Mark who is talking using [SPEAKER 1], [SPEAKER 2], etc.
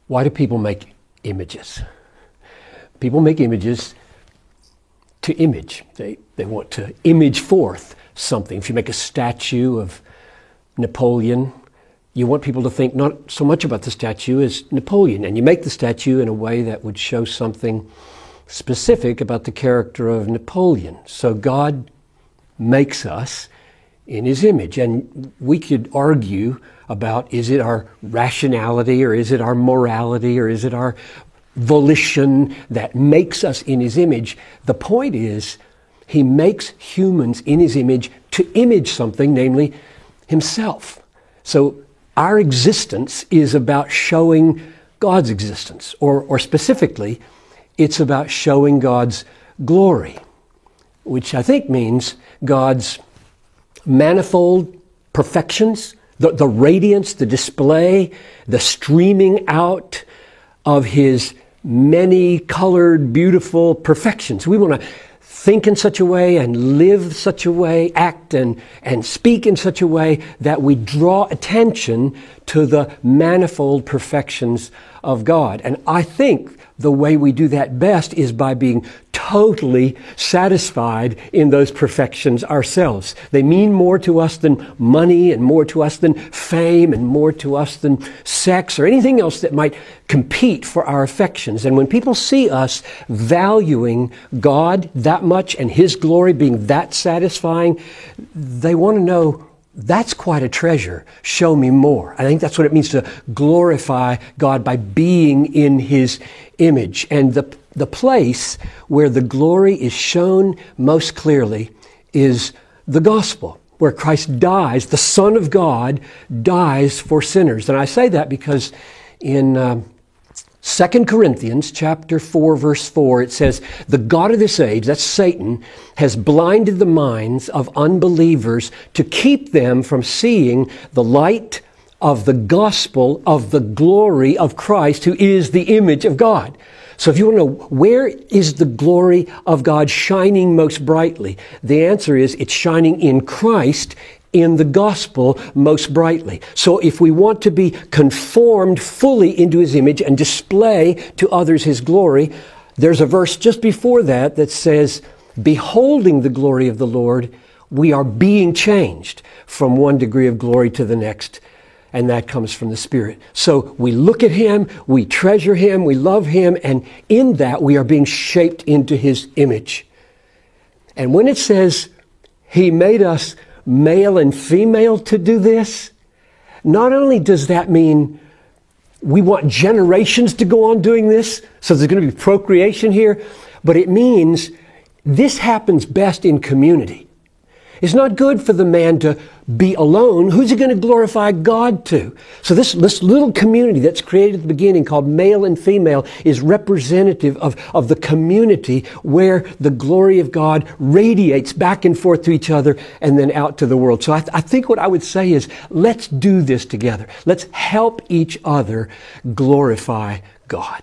[SPEAKER 1] Why do people make images? People make images to image. They want to image forth something. If you make a statue of Napoleon, you want people to think not so much about the statue as Napoleon, and you make the statue in a way that would show something specific about the character of Napoleon. So God makes us in His image, and we could argue about, is it our rationality, or is it our morality, or is it our volition that makes us in His image? The point is, He makes humans in His image to image something, namely Himself. So our existence is about showing God's existence, or specifically, it's about showing God's glory, which I think means God's manifold perfections, the radiance, the display, the streaming out of His many-colored, beautiful perfections. We want to think in such a way and live such a way, act and speak in such a way that we draw attention to the manifold perfections of God. And I think the way we do that best is by being totally satisfied in those perfections ourselves. They mean more to us than money, and more to us than fame, and more to us than sex or anything else that might compete for our affections. And when people see us valuing God that much and His glory being that satisfying, they want to know, that's quite a treasure. Show me more. I think that's what it means to glorify God, by being in His image. And the place where the glory is shown most clearly is the gospel, where Christ dies, the Son of God dies for sinners. And I say that because in 2 Corinthians chapter 4, verse 4, it says, the God of this age, that's Satan, has blinded the minds of unbelievers to keep them from seeing the light of the gospel of the glory of Christ, who is the image of God. So if you want to know, where is the glory of God shining most brightly? The answer is, it's shining in Christ, in the gospel most brightly. So if we want to be conformed fully into His image and display to others His glory, there's a verse just before that says, beholding the glory of the Lord, we are being changed from one degree of glory to the next. And that comes from the Spirit. So we look at Him, we treasure Him, we love Him, and in that we are being shaped into His image. And when it says He made us male and female to do this, not only does that mean we want generations to go on doing this, so there's going to be procreation here, but it means this happens best in community. It's not good for the man to be alone. Who's he going to glorify God to? So this little community that's created at the beginning, called male and female, is representative of the community where the glory of God radiates back and forth to each other and then out to the world. So I think what I would say is, let's do this together. Let's help each other glorify God.